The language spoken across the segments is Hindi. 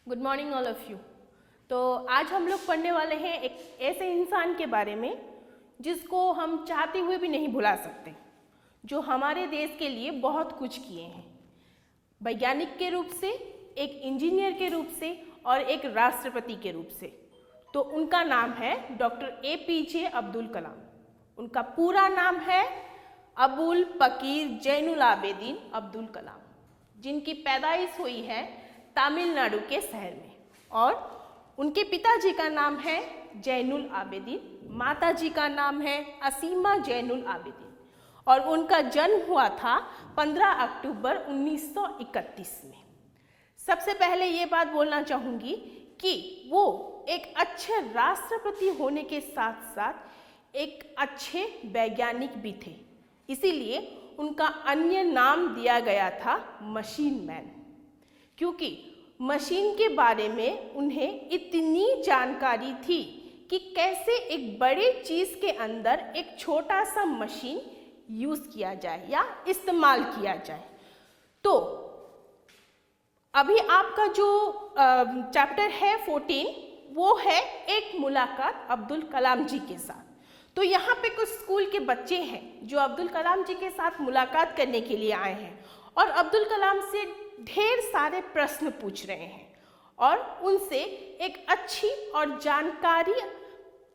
Good morning all of you. तो आज हम लोग पढ़ने वाले हैं एक ऐसे इंसान के बारे में जिसको हम चाहते हुए भी नहीं भुला सकते, जो हमारे देश के लिए बहुत कुछ किए हैं, वैज्ञानिक के रूप से, एक इंजीनियर के रूप से और एक राष्ट्रपति के रूप से। तो उनका नाम है डॉक्टर APJ अब्दुल कलाम। उनका पूरा नाम है अबुल पकीर जैनुल आबेदीन अब्दुल कलाम, जिनकी पैदाइश हुई है तमिलनाडु के शहर में। और उनके पिताजी का नाम है जैनुल आबेदीन, माताजी का नाम है असीमा जैनुल आबेदीन, और उनका जन्म हुआ था 15 अक्टूबर 1931 में। सबसे पहले ये बात बोलना चाहूँगी कि वो एक अच्छे राष्ट्रपति होने के साथ साथ एक अच्छे वैज्ञानिक भी थे, इसीलिए उनका अन्य नाम दिया गया था मशीन मैन, क्योंकि मशीन के बारे में उन्हें इतनी जानकारी थी कि कैसे एक बड़े चीज़ के अंदर एक छोटा सा मशीन यूज़ किया जाए या इस्तेमाल किया जाए। तो अभी आपका जो चैप्टर है 14 वो है एक मुलाकात अब्दुल कलाम जी के साथ। तो यहाँ पे कुछ स्कूल के बच्चे हैं जो अब्दुल कलाम जी के साथ मुलाकात करने के लिए आए हैं और अब्दुल कलाम से ढेर सारे प्रश्न पूछ रहे हैं और उनसे एक अच्छी और जानकारी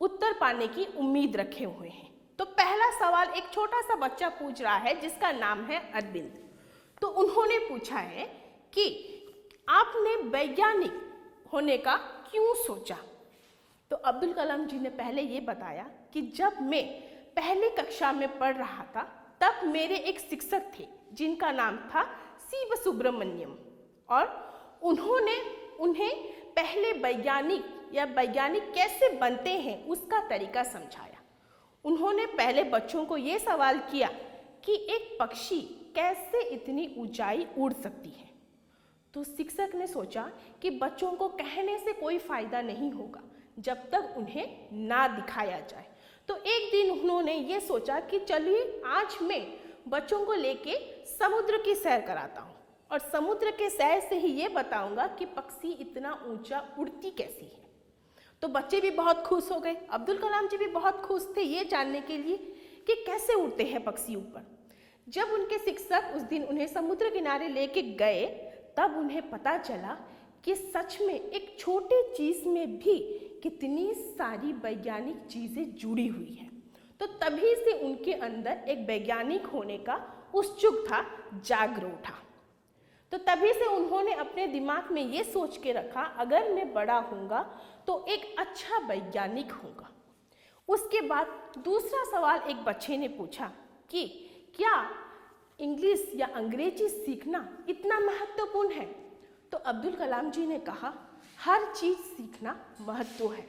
उत्तर पाने की उम्मीद रखे हुए हैं। तो पहला सवाल एक छोटा सा बच्चा पूछ रहा है जिसका नाम है अरविंद। तो उन्होंने पूछा है कि आपने वैज्ञानिक होने का क्यों सोचा? तो अब्दुल कलाम जी ने पहले ये बताया कि जब मैं पहली कक्षा में पढ़ रहा था तब मेरे एक शिक्षक थे जिनका नाम था शिव सुब्रमण्यम, और उन्होंने उन्हें पहले वैज्ञानिक कैसे बनते हैं उसका तरीका समझाया। उन्होंने पहले बच्चों को ये सवाल किया कि एक पक्षी कैसे इतनी ऊंचाई उड़ सकती है। तो शिक्षक ने सोचा कि बच्चों को कहने से कोई फायदा नहीं होगा जब तक उन्हें ना दिखाया जाए। तो एक दिन उन्होंने ये सोचा कि चलिए आज मैं बच्चों को लेके समुद्र की सैर कराता हूँ और समुद्र के सैर से ही ये बताऊंगा कि पक्षी इतना ऊंचा उड़ती कैसी है। तो बच्चे भी बहुत खुश हो गए, अब्दुल कलाम जी भी बहुत खुश थे ये जानने के लिए कि कैसे उड़ते हैं पक्षी ऊपर। जब उनके शिक्षक उस दिन उन्हें समुद्र किनारे लेके गए तब उन्हें पता चला कि सच में एक छोटे चीज़ में भी कितनी सारी वैज्ञानिक चीज़ें जुड़ी हुई हैं। तो तभी से उनके अंदर एक वैज्ञानिक होने का उत्सुकता जाग उठा। तो तभी से उन्होंने अपने दिमाग में ये सोच के रखा अगर मैं बड़ा होऊंगा तो एक अच्छा वैज्ञानिक होऊंगा। उसके बाद दूसरा सवाल एक बच्चे ने पूछा कि क्या इंग्लिश या अंग्रेजी सीखना इतना महत्वपूर्ण है? तो अब्दुल कलाम जी ने कहा हर चीज़ सीखना महत्व है,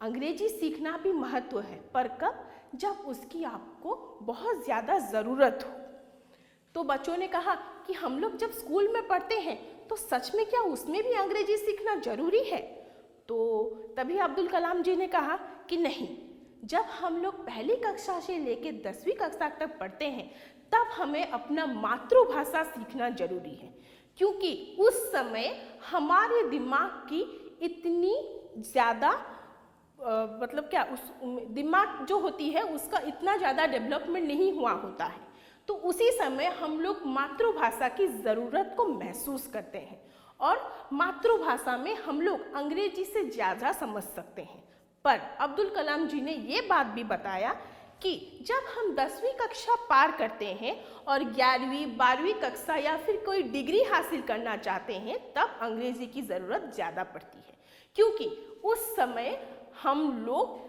अंग्रेजी सीखना भी महत्व है, पर कब? जब उसकी आपको बहुत ज़्यादा ज़रूरत हो। तो बच्चों ने कहा कि हम लोग जब स्कूल में पढ़ते हैं तो सच में क्या उसमें भी अंग्रेजी सीखना ज़रूरी है? तो तभी अब्दुल कलाम जी ने कहा कि नहीं, जब हम लोग पहली कक्षा से लेकर 10वीं कक्षा तक पढ़ते हैं तब हमें अपना मातृभाषा सीखना जरूरी है, क्योंकि उस समय हमारे दिमाग की इतनी ज़्यादा मतलब क्या उस दिमाग जो होती है उसका इतना ज़्यादा डेवलपमेंट नहीं हुआ होता है। तो उसी समय हम लोग मातृभाषा की ज़रूरत को महसूस करते हैं और मातृभाषा में हम लोग अंग्रेजी से ज़्यादा समझ सकते हैं। पर अब्दुल कलाम जी ने ये बात भी बताया कि जब हम 10वीं कक्षा पार करते हैं और 11वीं 12वीं कक्षा या फिर कोई डिग्री हासिल करना चाहते हैं तब अंग्रेजी की ज़रूरत ज़्यादा पड़ती है, क्योंकि उस समय हम लोग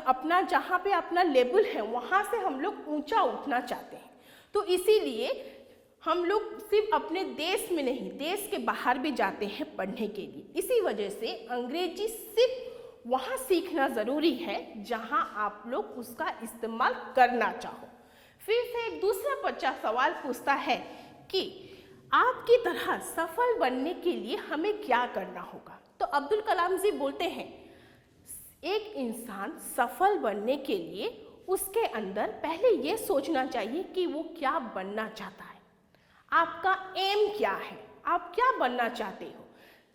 अपना जहाँ पे अपना लेवल है वहाँ से हम लोग ऊंचा उठना चाहते हैं। तो इसीलिए हम लोग सिर्फ अपने देश में नहीं, देश के बाहर भी जाते हैं पढ़ने के लिए। इसी वजह से अंग्रेजी सिर्फ वहाँ सीखना ज़रूरी है जहाँ आप लोग उसका इस्तेमाल करना चाहो। फिर से एक दूसरा बच्चा सवाल पूछता है कि आपकी तरह सफल बनने के लिए हमें क्या करना होगा? तो अब्दुल कलाम जी बोलते हैं एक इंसान सफल बनने के लिए उसके अंदर पहले ये सोचना चाहिए कि वो क्या बनना चाहता है, आपका एम क्या है, आप क्या बनना चाहते हो।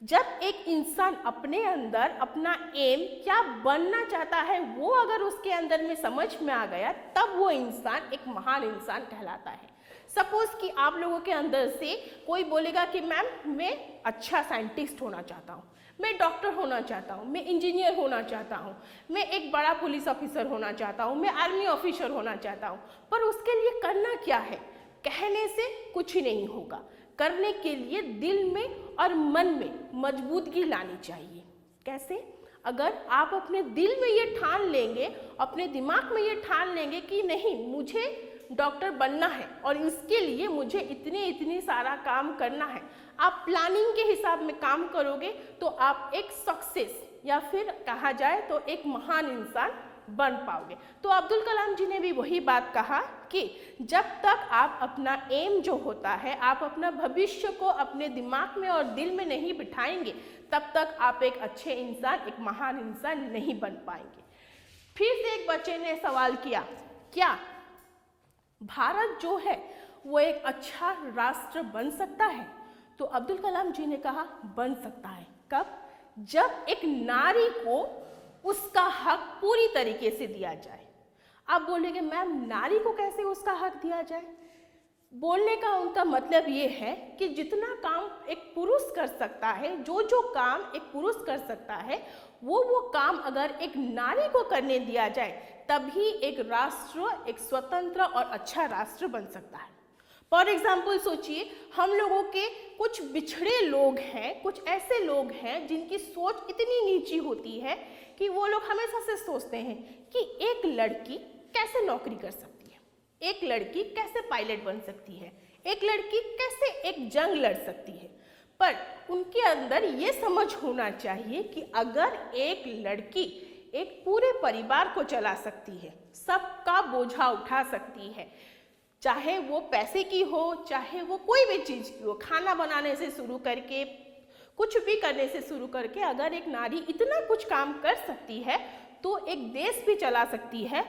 जब एक इंसान अपने अंदर अपना एम क्या बनना चाहता है वो अगर उसके अंदर में समझ में आ गया, तब वो इंसान एक महान इंसान कहलाता है। सपोज कि आप लोगों के अंदर से कोई बोलेगा कि मैम मैं अच्छा साइंटिस्ट होना चाहता हूँ, मैं डॉक्टर होना चाहता हूँ, मैं इंजीनियर होना चाहता हूँ, मैं एक बड़ा पुलिस ऑफिसर होना चाहता हूँ, मैं आर्मी ऑफिसर होना चाहता हूँ, पर उसके लिए करना क्या है। कहने से कुछ ही नहीं होगा, करने के लिए दिल में और मन में मजबूती लानी चाहिए। कैसे? अगर आप अपने दिल में ये ठान लेंगे, अपने दिमाग में ये ठान लेंगे कि नहीं मुझे डॉक्टर बनना है और इसके लिए मुझे इतनी सारा काम करना है, आप प्लानिंग के हिसाब में काम करोगे तो आप एक सक्सेस या फिर कहा जाए तो एक महान इंसान बन पाओगे। तो अब्दुल कलाम जी ने भी वही बात कहा कि जब तक आप अपना एम जो होता है, आप अपना भविष्य को अपने दिमाग में और दिल में नहीं बिठाएंगे, तब तक आप एक अच्छे इंसान, एक महान इंसान नहीं बन पाएंगे। फिर से एक बच्चे ने सवाल किया, क्या भारत जो है वो एक अच्छा राष्ट्र बन सकता है? तो अब्दुल कलाम जी ने कहा बन सकता है। कब? जब एक नारी को उसका हक पूरी तरीके से दिया जाए। आप बोलेंगे मैम नारी को कैसे उसका हक दिया जाए? बोलने का उनका मतलब ये है कि जितना काम एक पुरुष कर सकता है, जो काम एक पुरुष कर सकता है, वो काम अगर एक नारी को करने दिया जाए, तभी एक राष्ट्र एक स्वतंत्र और अच्छा राष्ट्र बन सकता है। फॉर एग्जाम्पल सोचिए, हम लोगों के कुछ बिछड़े लोग हैं, कुछ ऐसे लोग हैं जिनकी सोच इतनी नीची होती है कि वो लोग हमेशा से सोचते हैं कि एक लड़की कैसे नौकरी कर सकती है, एक लड़की कैसे पायलट बन सकती है, एक लड़की कैसे एक जंग लड़ सकती है। पर उनके अंदर ये समझ होना चाहिए कि अगर एक लड़की एक पूरे परिवार को चला सकती है, सबका बोझा उठा सकती है, चाहे वो पैसे की हो, चाहे वो कोई भी चीज़ की हो, खाना बनाने से शुरू करके कुछ भी करने से शुरू करके, अगर एक नारी इतना कुछ काम कर सकती है तो एक देश भी चला सकती है,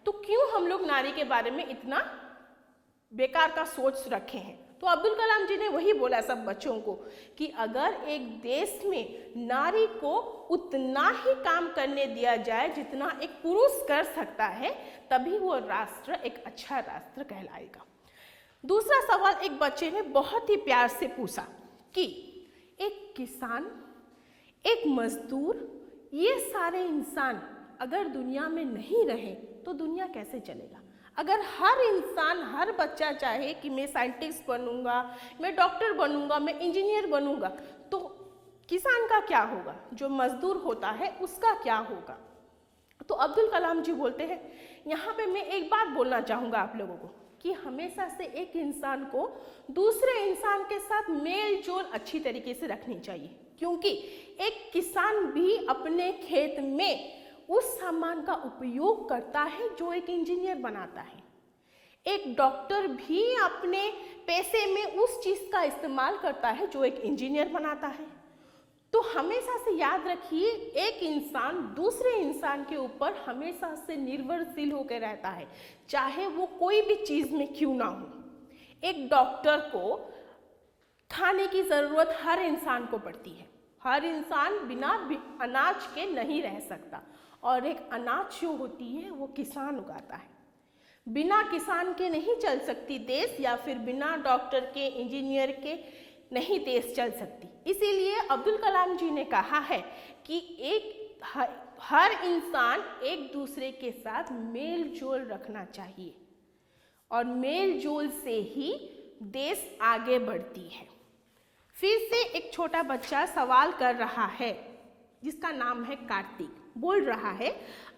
तो क्यों हम लोग नारी के बारे में इतना बेकार का सोच रखे हैं। तो अब्दुल कलाम जी ने वही बोला सब बच्चों को कि अगर एक देश में नारी को उतना ही काम करने दिया जाए जितना एक पुरुष कर सकता है, तभी वो राष्ट्र एक अच्छा राष्ट्र कहलाएगा। दूसरा सवाल एक बच्चे ने बहुत ही प्यार से पूछा कि एक किसान, एक मजदूर, ये सारे इंसान अगर दुनिया में नहीं रहे तो दुनिया कैसे चलेगा? अगर हर इंसान, हर बच्चा चाहे कि मैं साइंटिस्ट बनूंगा, मैं डॉक्टर बनूंगा, मैं इंजीनियर बनूंगा, तो किसान का क्या होगा? जो मजदूर होता है उसका क्या होगा? तो अब्दुल कलाम जी बोलते हैं, यहाँ पे मैं एक बात बोलना चाहूँगा आप लोगों को कि हमेशा से एक इंसान को दूसरे इंसान के साथ मेल जोल अच्छी तरीके से रखनी चाहिए, क्योंकि एक किसान भी अपने खेत में उस सामान का उपयोग करता है जो एक इंजीनियर बनाता है। एक डॉक्टर भी अपने पैसे में उस चीज़ का इस्तेमाल करता है जो एक इंजीनियर बनाता है। तो हमेशा से याद रखिए, एक इंसान दूसरे इंसान के ऊपर हमेशा से निर्भरशील होकर रहता है, चाहे वो कोई भी चीज़ में क्यों ना हो। एक डॉक्टर को खाने की ज़रूरत हर इंसान को पड़ती है, हर इंसान बिना अनाज के नहीं रह सकता, और एक अनाज जो होती है वो किसान उगाता है। बिना किसान के नहीं चल सकती देश, या फिर बिना डॉक्टर के, इंजीनियर के नहीं देश चल सकती। इसीलिए अब्दुल कलाम जी ने कहा है कि हर इंसान एक दूसरे के साथ मेल जोल रखना चाहिए, और मेल जोल से ही देश आगे बढ़ती है। फिर से एक छोटा बच्चा सवाल कर रहा है जिसका नाम है कार्तिक। बोल रहा है,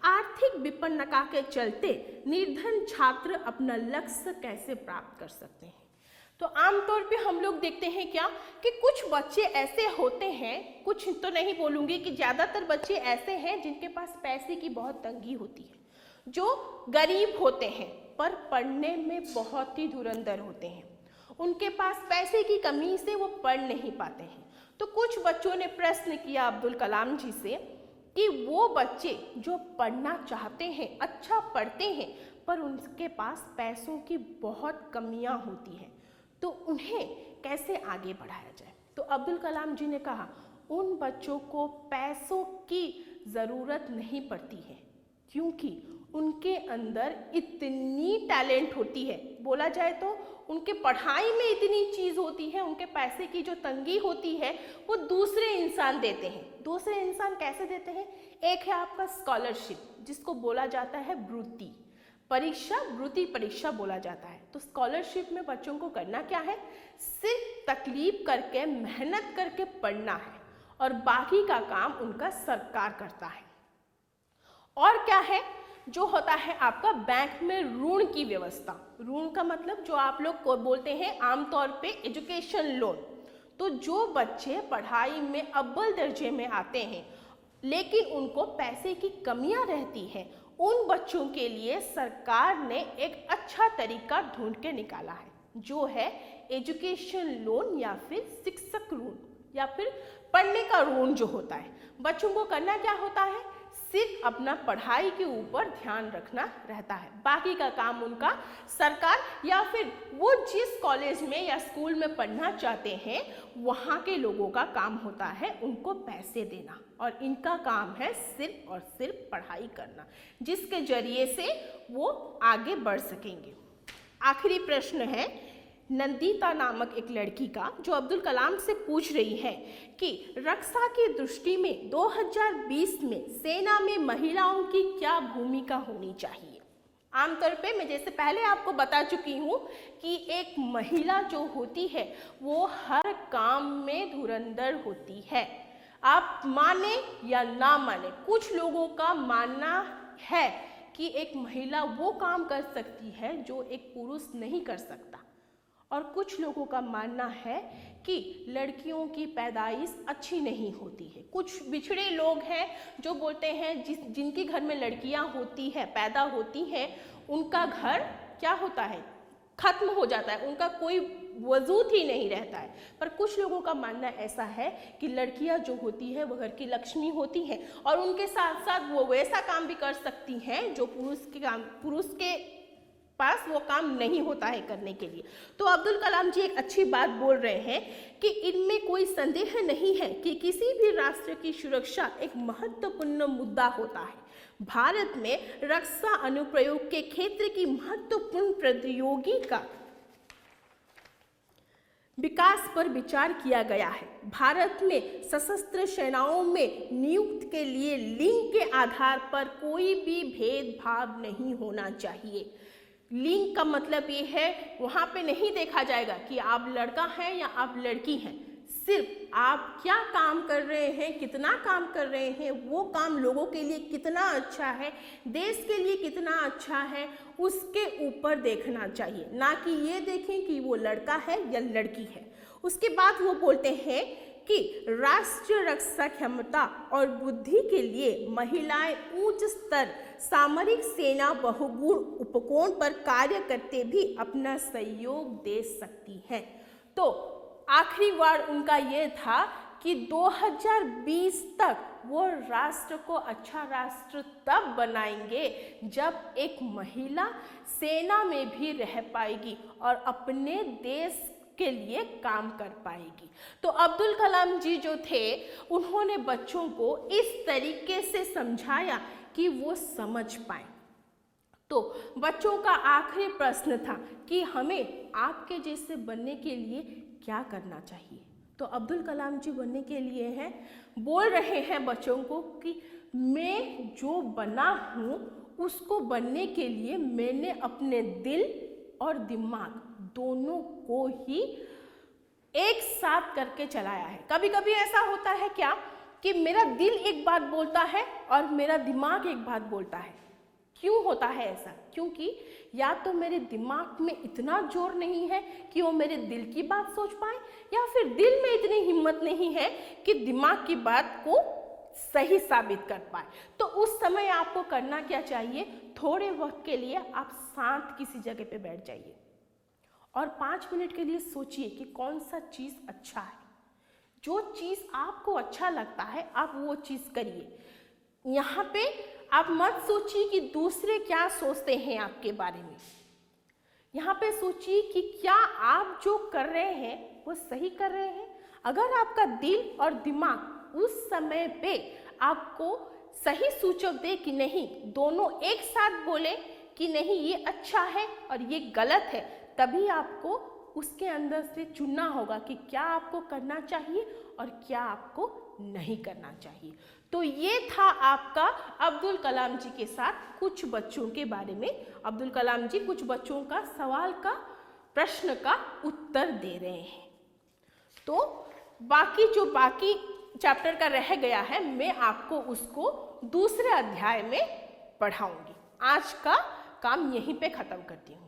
आर्थिक विपन्नता के चलते निर्धन छात्र अपना लक्ष्य कैसे प्राप्त कर सकते हैं? तो आमतौर पे हम लोग देखते हैं क्या कि कुछ बच्चे ऐसे होते हैं, कुछ तो नहीं बोलूँगी कि ज़्यादातर बच्चे ऐसे हैं जिनके पास पैसे की बहुत तंगी होती है, जो गरीब होते हैं पर पढ़ने में बहुत ही धुरंधर होते हैं। उनके पास पैसे की कमी से वो पढ़ नहीं पाते हैं। तो कुछ बच्चों ने प्रश्न किया अब्दुल कलाम जी से कि वो बच्चे जो पढ़ना चाहते हैं, अच्छा पढ़ते हैं, पर उनके पास पैसों की बहुत कमियां होती हैं, तो उन्हें कैसे आगे बढ़ाया जाए। तो अब्दुल कलाम जी ने कहा उन बच्चों को पैसों की ज़रूरत नहीं पड़ती है, क्योंकि उनके अंदर इतनी टैलेंट होती है। बोला जाए तो उनके पढ़ाई में इतनी चीज़ होती है, उनके पैसे की जो तंगी होती है वो दूसरे इंसान देते हैं। दूसरे इंसान कैसे देते हैं? एक है आपका स्कॉलरशिप, जिसको बोला जाता है वृत्ति परीक्षा, वृत्ति परीक्षा बोला जाता है। तो स्कॉलरशिप में बच्चों को करना क्या है? सिर्फ तकलीफ करके, मेहनत करके पढ़ना है, और बाकी का काम उनका सरकार करता है। और क्या है? जो होता है आपका बैंक में ऋण की व्यवस्था। ऋण का मतलब जो आप लोग को बोलते हैं आमतौर पे एजुकेशन लोन। तो जो बच्चे पढ़ाई में अव्वल दर्जे में आते हैं लेकिन उनको पैसे की कमियां रहती हैं, उन बच्चों के लिए सरकार ने एक अच्छा तरीका ढूंढ के निकाला है, जो है एजुकेशन लोन या फिर शिक्षक ऋण या फिर पढ़ने का ऋण जो होता है। बच्चों को करना क्या होता है? सिर्फ अपना पढ़ाई के ऊपर ध्यान रखना रहता है, बाकी का काम उनका सरकार या फिर वो जिस कॉलेज में या स्कूल में पढ़ना चाहते हैं वहाँ के लोगों का काम होता है उनको पैसे देना, और इनका काम है सिर्फ और सिर्फ पढ़ाई करना, जिसके जरिए से वो आगे बढ़ सकेंगे। आखिरी प्रश्न है नंदिता नामक एक लड़की का, जो अब्दुल कलाम से पूछ रही है कि रक्षा की दृष्टि में 2020 में सेना में महिलाओं की क्या भूमिका होनी चाहिए। आमतौर पे मैं जैसे पहले आपको बता चुकी हूँ कि एक महिला जो होती है वो हर काम में धुरंधर होती है। आप माने या ना माने, कुछ लोगों का मानना है कि एक महिला वो काम कर सकती है जो एक पुरुष नहीं कर सकता, और कुछ लोगों का मानना है कि लड़कियों की पैदाइश अच्छी नहीं होती है। कुछ बिछड़े लोग हैं जो बोलते हैं जिनके घर में लड़कियां होती हैं, पैदा होती हैं, उनका घर क्या होता है? खत्म हो जाता है, उनका कोई वजूद ही नहीं रहता है। पर कुछ लोगों का मानना ऐसा है कि लड़कियां जो होती है वो घर की लक्ष्मी होती हैं, और उनके साथ साथ वो वैसा काम भी कर सकती हैं जो पुरुष के पास वो काम नहीं होता है करने के लिए। तो अब्दुल कलाम जी एक अच्छी बात बोल रहे हैं कि इनमें कोई संदेह नहीं है कि किसी भी राष्ट्र की सुरक्षा एक महत्वपूर्ण मुद्दा होता है। भारत में रक्षा अनुप्रयोग के क्षेत्र की महत्वपूर्ण प्रौद्योगिकी का विकास पर विचार किया गया है। भारत में सशस्त्र सेनाओं में नियुक्ति के लिए लिंग के आधार पर कोई भी भेदभाव नहीं होना चाहिए। लिंग का मतलब ये है, वहाँ पे नहीं देखा जाएगा कि आप लड़का हैं या आप लड़की हैं, सिर्फ आप क्या काम कर रहे हैं, कितना काम कर रहे हैं, वो काम लोगों के लिए कितना अच्छा है, देश के लिए कितना अच्छा है, उसके ऊपर देखना चाहिए, ना कि ये देखें कि वो लड़का है या लड़की है। उसके बाद वो बोलते हैं कि राष्ट्रीय रक्षा क्षमता और बुद्धि के लिए महिलाएं उच्च स्तर सामरिक सेना बहुगुण उपकरण पर कार्य करते भी अपना सहयोग दे सकती हैं। तो आखिरी वर्ड उनका ये था कि 2020 तक वो राष्ट्र को अच्छा राष्ट्र तब बनाएंगे जब एक महिला सेना में भी रह पाएगी और अपने देश के लिए काम कर पाएगी। तो अब्दुल कलाम जी जो थे उन्होंने बच्चों को इस तरीके से समझाया कि वो समझ पाए। तो बच्चों का आखिरी प्रश्न था कि हमें आपके जैसे बनने के लिए क्या करना चाहिए। तो अब्दुल कलाम जी बनने के लिए हैं, बोल रहे हैं बच्चों को कि मैं जो बना हूँ उसको बनने के लिए मैंने अपने दिल और दिमाग दोनों को ही एक साथ करके चलाया है। कभी कभी ऐसा होता है क्या कि मेरा दिल एक बात बोलता है और मेरा दिमाग एक बात बोलता है। क्यों होता है ऐसा? क्योंकि या तो मेरे दिमाग में इतना जोर नहीं है कि वो मेरे दिल की बात सोच पाए, या फिर दिल में इतनी हिम्मत नहीं है कि दिमाग की बात को सही साबित कर पाए। तो उस समय आपको करना क्या चाहिए? थोड़े वक्त के लिए आप शांत किसी जगह पे बैठ जाइए और 5 मिनट के लिए सोचिए कि कौन सा चीज़ अच्छा है। जो चीज़ आपको अच्छा लगता है आप वो चीज़ करिए। यहाँ पे आप मत सोचिए कि दूसरे क्या सोचते हैं आपके बारे में। यहाँ पे सोचिए कि क्या आप जो कर रहे हैं वो सही कर रहे हैं। अगर आपका दिल और दिमाग उस समय पे आपको सही सूचक दे कि नहीं, दोनों एक साथ बोले कि नहीं ये अच्छा है और ये गलत है, तभी आपको उसके अंदर से चुनना होगा कि क्या आपको करना चाहिए और क्या आपको नहीं करना चाहिए। तो ये था आपका अब्दुल कलाम जी के साथ कुछ बच्चों के बारे में। अब्दुल कलाम जी कुछ बच्चों का सवाल का प्रश्न का उत्तर दे रहे हैं। तो बाकी चैप्टर का रह गया है, मैं आपको उसको दूसरे अध्याय में पढ़ाऊंगी। आज का काम यहीं पे खत्म करती हूँ।